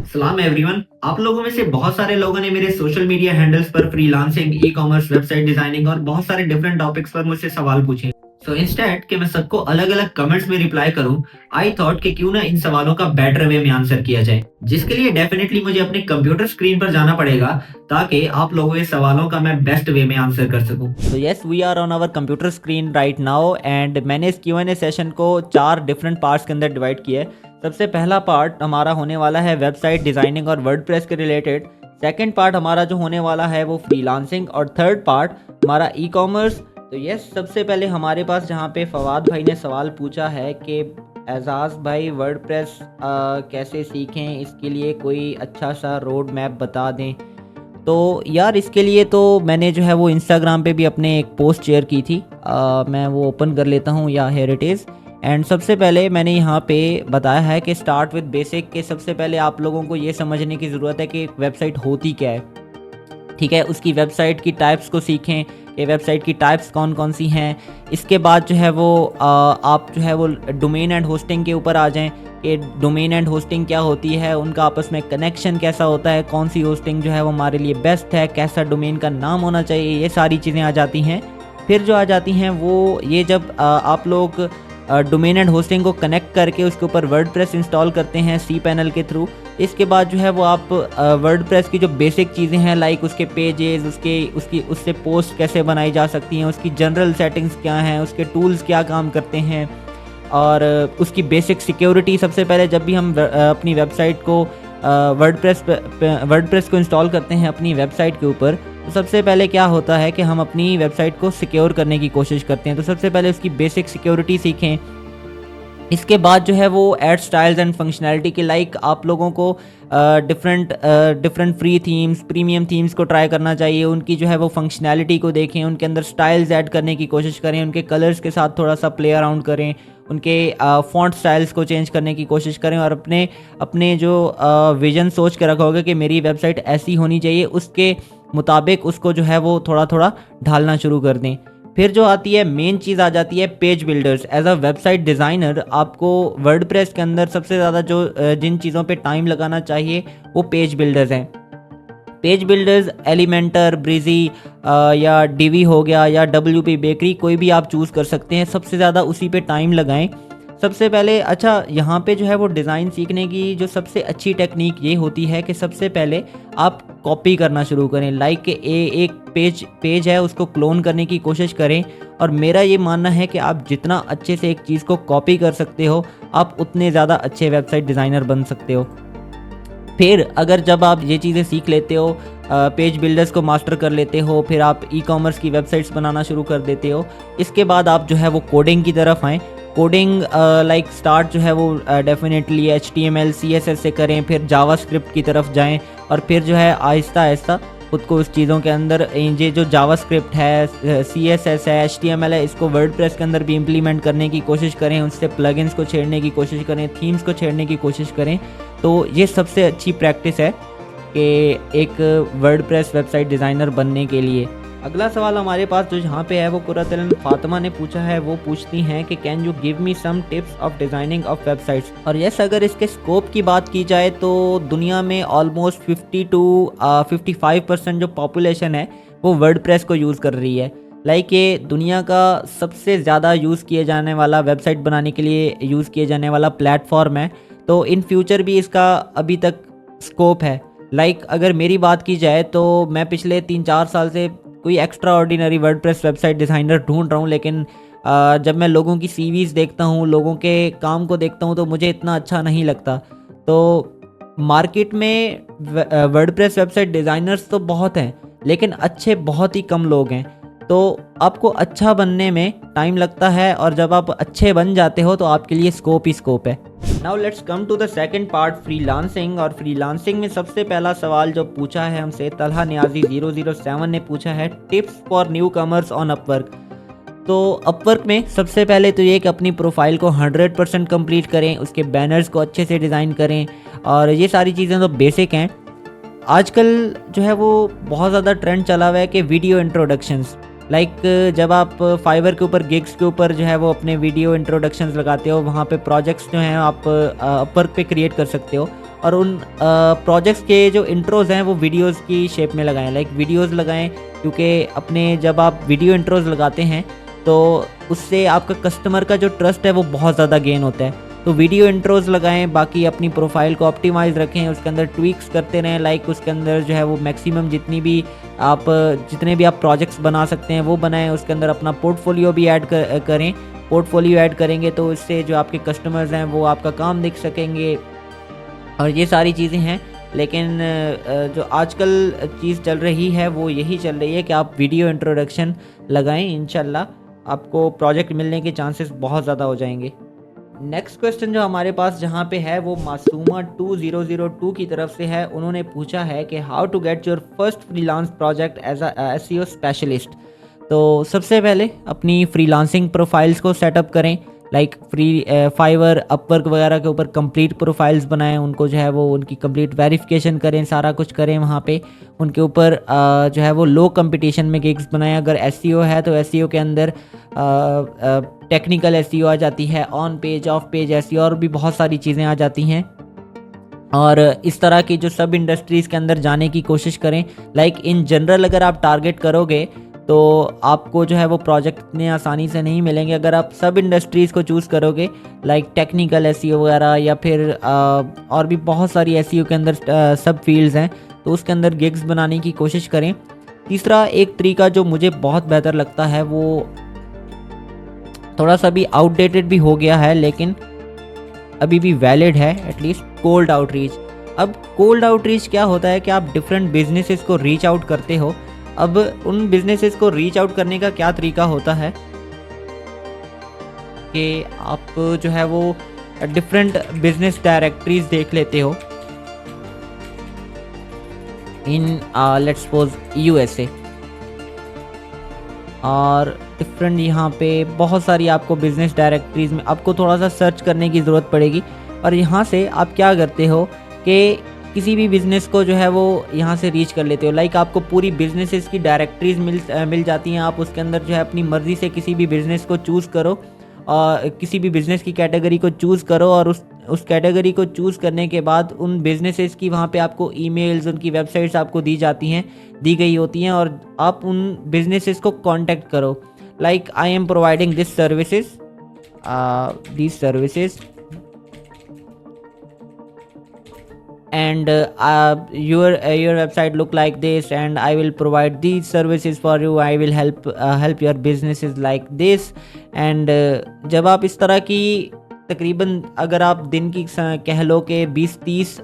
सलाम एवरीवन। आप लोगों में से बहुत सारे लोगों ने मेरे सोशल मीडिया हैंडल्स पर freelancing, e commerce, website designing और बहुत सारे डिफरेंट टॉपिक्स पर मुझसे सवाल पूछे। सो इंस्टेड कि मैं सबको अलग अलग कमेंट्स में रिप्लाई करूं, आई थॉट कि क्यों ना इन सवालों का बेटर वे में आंसर किया जाए, जिसके लिए डेफिनेटली मुझे अपने कंप्यूटर स्क्रीन पर जाना पड़ेगा ताकि आप लोगों के सवालों का मैं बेस्ट वे में आंसर कर सकूं। तो yes, we are on our computer screen right now and मैंने इस Q&A सेशन को 4 डिफरेंट पार्ट्स के अंदर डिवाइड किया है। सबसे पहला पार्ट हमारा होने वाला है वेबसाइट डिज़ाइनिंग और वर्डप्रेस के रिलेटेड। सेकंड पार्ट हमारा जो होने वाला है वो फ्रीलांसिंग और थर्ड पार्ट हमारा ई कॉमर्स। तो यस, सबसे पहले हमारे पास जहाँ पे फवाद भाई ने सवाल पूछा है कि एजाज भाई वर्डप्रेस कैसे सीखें, इसके लिए कोई अच्छा सा रोड मैप बता दें। तो यार इसके लिए तो मैंने जो है वो इंस्टाग्राम पे भी अपने एक पोस्ट शेयर की थी। मैं वो ओपन कर लेता हूँ, या हेयर इट इज़। एंड सबसे पहले मैंने यहाँ पे बताया है कि स्टार्ट विद बेसिक, के सबसे पहले आप लोगों को ये समझने की ज़रूरत है कि एक वेबसाइट होती क्या है। ठीक है, उसकी वेबसाइट की टाइप्स को सीखें कि वेबसाइट की टाइप्स कौन कौन सी हैं। इसके बाद जो है वो आप जो है वो डोमेन एंड होस्टिंग के ऊपर आ जाएं कि डोमेन एंड होस्टिंग क्या होती है, उनका आपस में कनेक्शन कैसा होता है, कौन सी होस्टिंग जो है वो हमारे लिए बेस्ट है, कैसा डोमेन का नाम होना चाहिए, ये सारी चीज़ें आ जाती हैं। फिर जो आ जाती हैं वो ये, जब आप लोग डोमेन एंड होस्टिंग को कनेक्ट करके उसके ऊपर वर्डप्रेस इंस्टॉल करते हैं cPanel के थ्रू। इसके बाद जो है वो आप वर्डप्रेस की जो बेसिक चीज़ें हैं, लाइक उसके पेजेस, उससे पोस्ट कैसे बनाई जा सकती हैं, उसकी जनरल सेटिंग्स क्या हैं, उसके टूल्स क्या काम करते हैं, और उसकी बेसिक सिक्योरिटी। सबसे पहले जब भी हम अपनी वेबसाइट को वर्डप्रेस को इंस्टॉल करते हैं अपनी वेबसाइट के ऊपर, तो सबसे पहले क्या होता है कि हम अपनी वेबसाइट को सिक्योर करने की कोशिश करते हैं। तो सबसे पहले उसकी बेसिक सिक्योरिटी सीखें। इसके बाद जो है वो ऐड स्टाइल्स एंड फंक्शनैलिटी के, लाइक आप लोगों को different free themes, premium themes को ट्राई करना चाहिए। उनकी जो है वो फंक्शनैलिटी को देखें, उनके अंदर स्टाइल्स ऐड करने की कोशिश करें, उनके कलर्स के साथ थोड़ा सा प्ले अराउंड करें, उनके फॉन्ट स्टाइल्स को चेंज करने की कोशिश करें, और अपने जो विजन सोच के रखोगे कि मेरी वेबसाइट ऐसी होनी चाहिए, उसके मुताबिक उसको जो है वो थोड़ा थोड़ा ढालना शुरू कर दें। फिर जो आती है मेन चीज़ आ जाती है page builders. As a website designer आपको वर्डप्रेस के अंदर सबसे ज़्यादा जो जिन चीज़ों पे टाइम लगाना चाहिए वो पेज बिल्डर्स हैं। पेज बिल्डर्स एलिमेंटर, ब्रिजी या डीवी हो गया, या WP बेकरी, कोई भी आप चूज़ कर सकते हैं। सबसे ज़्यादा उसी पे टाइम लगाएं सबसे पहले। अच्छा, यहाँ पे जो है वो डिज़ाइन सीखने की जो सबसे अच्छी टेक्निक ये होती है कि सबसे पहले आप कॉपी करना शुरू करें। लाइक कि एक पेज है, उसको क्लोन करने की कोशिश करें। और मेरा ये मानना है कि आप जितना अच्छे से एक चीज़ को कॉपी कर सकते हो, आप उतने ज़्यादा अच्छे वेबसाइट डिज़ाइनर बन सकते हो। फिर अगर जब आप ये चीज़ें सीख लेते हो, पेज बिल्डर्स को मास्टर कर लेते हो, फिर आप ई कॉमर्स की वेबसाइट्स बनाना शुरू कर देते हो। इसके बाद आप जो है वो कोडिंग की तरफ आएँ। कोडिंग लाइक स्टार्ट जो है वो डेफिनेटली HTML CSS से करें, फिर जावास्क्रिप्ट की तरफ जाएं, और फिर जो है आहिस्ता आहिस्ता खुद को उस चीज़ों के अंदर, ये जो जावास्क्रिप्ट है, CSS है, HTML है, इसको वर्डप्रेस के अंदर भी इम्प्लीमेंट करने की कोशिश करें, उससे प्लगइन्स को छेड़ने की कोशिश करें, थीम्स को छेड़ने की कोशिश करें। तो ये सबसे अच्छी प्रैक्टिस है कि एक वर्डप्रेस वेबसाइट डिज़ाइनर बनने के लिए। अगला सवाल हमारे पास जो यहाँ पे है वो कुरतलन फातिमा ने पूछा है। वो पूछती हैं कि can you give me some tips of designing of websites. और यस, अगर इसके स्कोप की बात की जाए तो दुनिया में ऑलमोस्ट 50 to 55% जो पॉपुलेशन है वो वर्डप्रेस को यूज़ कर रही है। लाइक ये दुनिया का सबसे ज़्यादा यूज़ किए जाने वाला, वेबसाइट बनाने के लिए यूज़ किए जाने वाला प्लेटफॉर्म है। तो इन फ्यूचर भी इसका अभी तक स्कोप है। लाइक अगर मेरी बात की जाए तो मैं पिछले 3-4 साल से कोई extra ordinary WordPress website designer ढूंढ रहा हूँ, लेकिन जब मैं लोगों की CVs देखता हूँ, लोगों के काम को देखता हूँ, तो मुझे इतना अच्छा नहीं लगता। तो मार्केट में वर्डप्रेस वेबसाइट डिज़ाइनर्स तो बहुत हैं, लेकिन अच्छे बहुत ही कम लोग हैं। तो आपको अच्छा बनने में टाइम लगता है, और जब आप अच्छे बन जाते हो तो आपके लिए स्कोप ही स्कोप है। Now let's come to the second part, freelancing. और फ्रीलांसिंग में सबसे पहला सवाल जो पूछा है हमसे तलहा नियाजी 007 ने पूछा है, tips for new commerce on Upwork. तो अपवर्क में सबसे पहले तो ये कि अपनी प्रोफाइल को 100% कंप्लीट करें, उसके बैनर्स को अच्छे से डिज़ाइन करें, और ये सारी चीज़ें तो बेसिक हैं। आजकल जो है वो बहुत ज़्यादा ट्रेंड चला हुआ है कि वीडियो इंट्रोडक्शंस, लाइक जब आप फाइवर के ऊपर, गिग्स के ऊपर जो है वो अपने वीडियो इंट्रोडक्शंस लगाते हो, वहाँ पे प्रोजेक्ट्स जो हैं आप अपवर्क पे क्रिएट कर सकते हो। और उन प्रोजेक्ट्स के जो इंट्रोज हैं वो वीडियोस की शेप में लगाएं, लाइक वीडियोस लगाएं, क्योंकि अपने जब आप वीडियो इंट्रोज लगाते हैं तो उससे आपका कस्टमर का जो ट्रस्ट है वो बहुत ज़्यादा गेन होता है। तो वीडियो इंट्रोज लगाएं, बाकी अपनी प्रोफाइल को ऑप्टिमाइज़ रखें, उसके अंदर ट्वीक्स करते रहें, लाइक उसके अंदर जो है वो मैक्सिमम जितने भी आप प्रोजेक्ट्स बना सकते हैं वो बनाएं, उसके अंदर अपना पोर्टफोलियो भी ऐड करें। पोर्टफोलियो ऐड करेंगे तो इससे जो आपके कस्टमर्स हैं वो आपका काम देख सकेंगे और ये सारी चीज़ें हैं। लेकिन जो आजकल चीज़ चल रही है वो यही चल रही है कि आप वीडियो इंट्रोडक्शन लगाएं, इंशाल्लाह आपको प्रोजेक्ट मिलने के चांसेस बहुत ज़्यादा हो जाएंगे। नेक्स्ट क्वेश्चन जो हमारे पास जहाँ पे है वो मासूमा 2002 की तरफ से है। उन्होंने पूछा है कि how to get your first freelance project as a SEO specialist. तो सबसे पहले अपनी फ्रीलांसिंग प्रोफाइल्स को सेटअप करें, लाइक फाइवर, अपवर्क वगैरह के ऊपर कंप्लीट प्रोफाइल्स बनाएं, उनको जो है वो उनकी कंप्लीट वेरिफिकेशन करें, सारा कुछ करें वहाँ पे। उनके ऊपर जो है वो लो कंपटीशन में गिग्स बनाएं। अगर एसईओ है तो एसईओ के अंदर टेक्निकल एसईओ आ जाती है, on page of page SEO और भी बहुत सारी चीज़ें आ जाती हैं। और इस तरह की जो सब इंडस्ट्रीज़ के अंदर जाने की कोशिश करें। लाइक इन जनरल अगर आप टारगेट करोगे तो आपको जो है वो प्रोजेक्ट इतने आसानी से नहीं मिलेंगे। अगर आप सब इंडस्ट्रीज़ को चूज़ करोगे, लाइक टेक्निकल एसईओ वगैरह या फिर और भी बहुत सारी एसईओ के अंदर सब फील्ड्स हैं, तो उसके अंदर गिग्स बनाने की कोशिश करें। तीसरा एक तरीका जो मुझे बहुत बेहतर लगता है, वो थोड़ा सा भी आउटडेटेड भी हो गया है लेकिन अभी भी वैलिड है, एटलीस्ट कोल्ड आउटरीच। अब कोल्ड आउटरीच क्या होता है कि आप डिफरेंट बिजनेसेस को रीच आउट करते हो। अब उन बिजनेसेस को रीच आउट करने का क्या तरीका होता है कि आप जो है वो डिफरेंट बिजनेस डायरेक्टरीज देख लेते हो इन लेट्स सपोज यूएसए, और डिफरेंट यहाँ पे बहुत सारी आपको बिजनेस डायरेक्टरीज में आपको थोड़ा सा सर्च करने की ज़रूरत पड़ेगी। और यहाँ से आप क्या करते हो कि किसी भी बिज़नेस को जो है वो यहाँ से रीच कर लेते हो। लाइक आपको पूरी बिजनेसेस की डायरेक्टरीज मिल जाती हैं। आप उसके अंदर जो है अपनी मर्ज़ी से किसी भी बिज़नेस को चूज़ करो और किसी भी बिज़नेस की कैटेगरी को चूज़ करो, और उस कैटेगरी को चूज़ करने के बाद उन बिज़नेसेस की वहाँ पे आपको ईमेल्स, उनकी वेबसाइट्स आपको दी गई होती हैं, और आप उन बिज़नेसेस को कांटेक्ट करो। Like I am providing this services and your website look like this and I will provide these services for you, I will help your businesses like this and जब आप इस तरह की तकरीबन अगर आप दिन की कह लो कि 20-30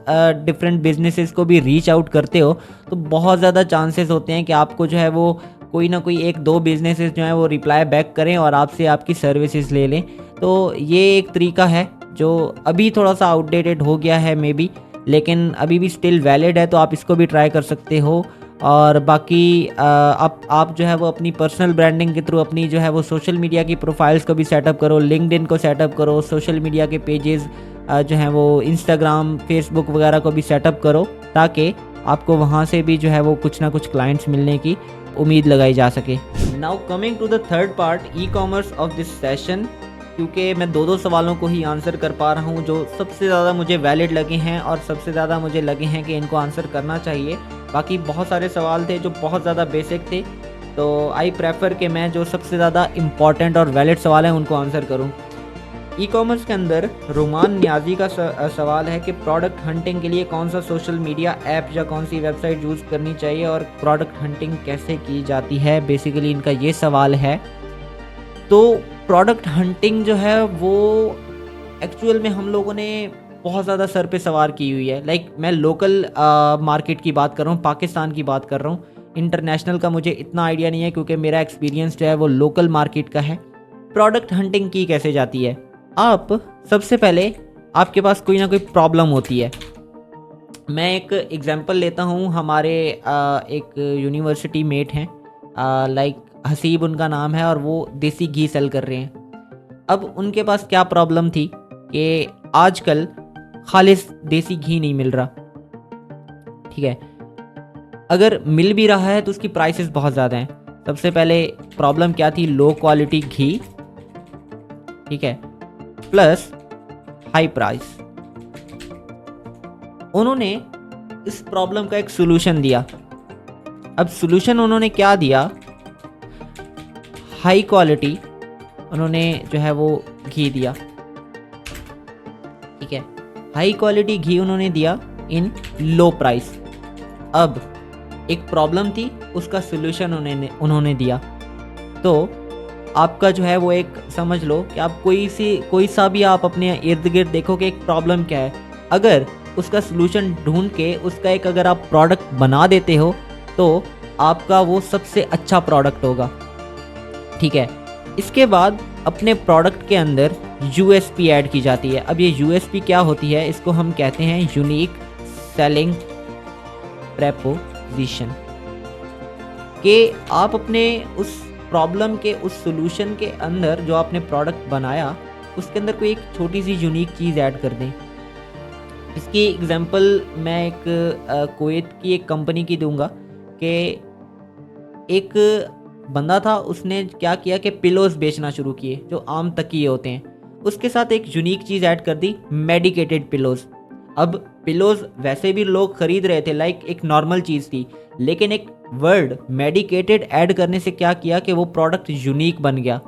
डिफरेंट बिजनेसेस को भी रीच आउट करते हो तो बहुत ज़्यादा चांसेस होते हैं कि आपको जो है वो कोई ना कोई 1-2 बिजनेसेस जो है वो रिप्लाई बैक करें और आपसे आपकी सर्विसेज ले लें। तो ये एक तरीका है जो अभी थोड़ा सा आउटडेटेड हो गया है मे बी, लेकिन अभी भी स्टिल वैलिड है, तो आप इसको भी ट्राई कर सकते हो। और बाकी आप जो है वो अपनी पर्सनल ब्रांडिंग के थ्रू अपनी जो है वो सोशल मीडिया की प्रोफाइल्स को भी सेटअप करो, लिंक्डइन को सेटअप करो, सोशल मीडिया के पेजेस जो हैं वो इंस्टाग्राम, फेसबुक वगैरह को भी सेटअप करो, ताकि आपको वहाँ से भी जो है वो कुछ ना कुछ क्लाइंट्स मिलने की उम्मीद लगाई जा सके। Now coming to the third part, ecommerce of this session, क्योंकि मैं दो सवालों को ही आंसर कर पा रहा हूँ जो सबसे ज़्यादा मुझे वैलिड लगे हैं और सबसे ज़्यादा मुझे लगे हैं कि इनको आंसर करना चाहिए। बाकी बहुत सारे सवाल थे जो बहुत ज़्यादा बेसिक थे, तो आई प्रेफर कि मैं जो सबसे ज़्यादा इम्पॉर्टेंट और वैलिड सवाल हैं उनको आंसर करूँ। ई कॉमर्स के अंदर रुमान नियाजी का सवाल है कि प्रोडक्ट हंटिंग के लिए कौन सा सोशल मीडिया ऐप या कौन सी वेबसाइट यूज़ करनी चाहिए और प्रोडक्ट हंटिंग कैसे की जाती है, बेसिकली इनका ये सवाल है। तो प्रोडक्ट हंटिंग जो है वो एक्चुअल में हम लोगों ने बहुत ज़्यादा सर पे सवार की हुई है। लाइक मैं लोकल मार्केट की बात कर रहा हूँ, पाकिस्तान की बात कर रहा हूँ, इंटरनेशनल का मुझे इतना आइडिया नहीं है क्योंकि मेरा एक्सपीरियंस जो है वो लोकल मार्केट का है। प्रोडक्ट हंटिंग की कैसे जाती है? आप सबसे पहले आपके पास कोई ना कोई प्रॉब्लम होती है। मैं एक एग्जांपल लेता हूँ, हमारे एक यूनिवर्सिटी मेट हैं, लाइक हसीब उनका नाम है, और वो देसी घी सेल कर रहे हैं। अब उनके पास क्या प्रॉब्लम थी कि आजकल खालिस देसी घी नहीं मिल रहा, ठीक है। अगर मिल भी रहा है तो उसकी प्राइसेस बहुत ज़्यादा हैं। सबसे पहले प्रॉब्लम क्या थी? लो क्वालिटी घी, ठीक है, प्लस हाई प्राइस। उन्होंने इस प्रॉब्लम का एक सोल्यूशन दिया। अब सोल्यूशन उन्होंने क्या दिया, हाई क्वालिटी उन्होंने जो है वो घी दिया। ठीक है, हाई क्वालिटी घी उन्होंने दिया इन लो प्राइस। अब एक प्रॉब्लम थी, उसका सोल्यूशन उन्होंने दिया। तो आपका जो है वो एक समझ लो कि आप कोई सा भी आप अपने इर्द गिर्द देखो कि एक प्रॉब्लम क्या है, अगर उसका सोल्यूशन ढूंढ के उसका एक अगर आप प्रोडक्ट बना देते हो तो आपका वो सबसे अच्छा प्रोडक्ट होगा। ठीक है, इसके बाद अपने प्रोडक्ट के अंदर यूएसपी ऐड की जाती है। अब ये यूएसपी क्या होती है, इसको हम कहते हैं यूनिक सेलिंग प्रेपोजिशन, कि आप अपने उस प्रॉब्लम के उस सॉल्यूशन के अंदर जो आपने प्रोडक्ट बनाया उसके अंदर कोई एक छोटी सी यूनिक चीज़ ऐड कर दें। इसकी एग्जांपल मैं एक कुवैत की एक कंपनी की दूंगा कि एक बंदा था, उसने क्या किया कि पिलोज बेचना शुरू किए जो आम तकिए होते हैं, उसके साथ एक यूनिक चीज़ ऐड कर दी, मेडिकेटेड पिलोज। अब पिलोज वैसे भी लोग खरीद रहे थे, लाइक एक नॉर्मल चीज़ थी, लेकिन एक वर्ड मेडिकेटेड ऐड करने से क्या किया कि वो प्रोडक्ट यूनिक बन गया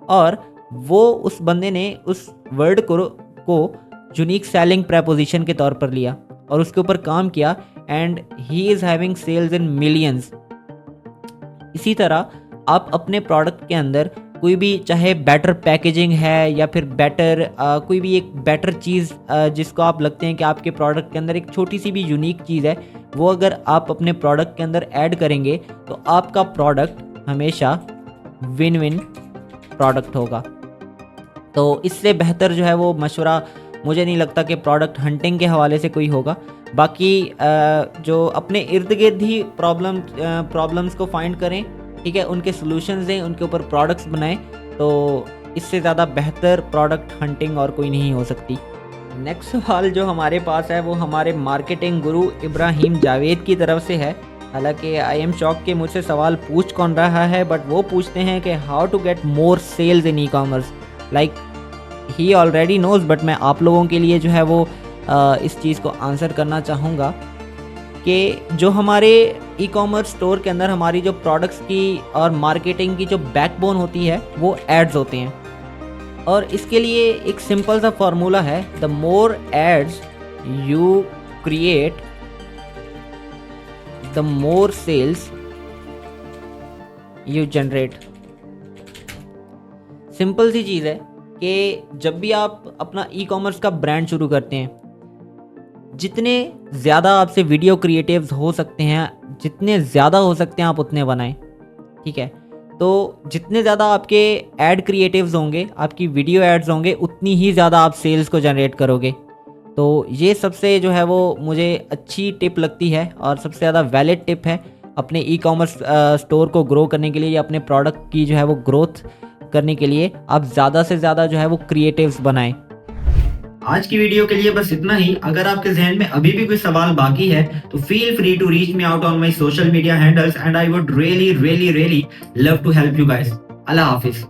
और वो उस बंदे ने उस वर्ड को यूनिक सेलिंग प्रेपोजिशन के तौर पर लिया और उसके ऊपर काम किया and he is having sales in millions. इसी तरह आप अपने प्रोडक्ट के अंदर कोई भी, चाहे बेटर पैकेजिंग है या फिर बेटर कोई भी एक बेटर चीज़ जिसको आप लगते हैं कि आपके प्रोडक्ट के अंदर एक छोटी सी भी यूनिक चीज़ है, वो अगर आप अपने प्रोडक्ट के अंदर ऐड करेंगे तो आपका प्रोडक्ट हमेशा विन विन प्रोडक्ट होगा। तो इससे बेहतर जो है वो मशवरा मुझे नहीं लगता कि प्रोडक्ट हंटिंग के हवाले से कोई होगा। बाकी जो अपने इर्द गिर्द ही प्रॉब्लम्स को फाइंड करें, ठीक है, उनके सॉल्यूशंस दें, उनके ऊपर प्रोडक्ट्स बनाएं, तो इससे ज़्यादा बेहतर प्रोडक्ट हंटिंग और कोई नहीं हो सकती। नेक्स्ट सवाल जो हमारे पास है वो हमारे मार्केटिंग गुरु इब्राहिम जावेद की तरफ से है। हालांकि आई एम शॉक कि मुझसे सवाल पूछ कौन रहा है, बट वो पूछते हैं कि how to get more sales in ecommerce. Like he already knows, but मैं आप लोगों के लिए जो है वो इस चीज़ को आंसर करना चाहूँगा कि जो हमारे ई कॉमर्स स्टोर के अंदर हमारी जो प्रोडक्ट्स की और मार्केटिंग की जो बैकबोन होती है वो एड्स होते हैं, और इसके लिए एक सिंपल सा फार्मूला है, the more ads you create the more sales you generate. Simple सी चीज़ है कि जब भी आप अपना ई कॉमर्स का ब्रांड शुरू करते हैं, जितने ज़्यादा आपसे वीडियो क्रिएटिव्स हो सकते हैं, जितने ज़्यादा हो सकते हैं आप उतने बनाएं। ठीक है, तो जितने ज़्यादा आपके ऐड क्रिएटिव्स होंगे, आपकी वीडियो एड्स होंगे, उतनी ही ज़्यादा आप सेल्स को जनरेट करोगे। तो ये सबसे जो है वो मुझे अच्छी टिप लगती है और सबसे ज़्यादा वैलिड टिप है अपने ई कॉमर्स स्टोर को ग्रो करने के लिए या अपने प्रोडक्ट की जो है वो ग्रोथ करने के लिए आप ज़्यादा से ज़्यादा जो है वो क्रिएटिव्स बनाएं। आज की वीडियो के लिए बस इतना ही। अगर आपके जहन में अभी भी कोई सवाल बाकी है तो feel free to reach me out on my social media handles and I would really love to help you guys. अल्लाह हाफिज।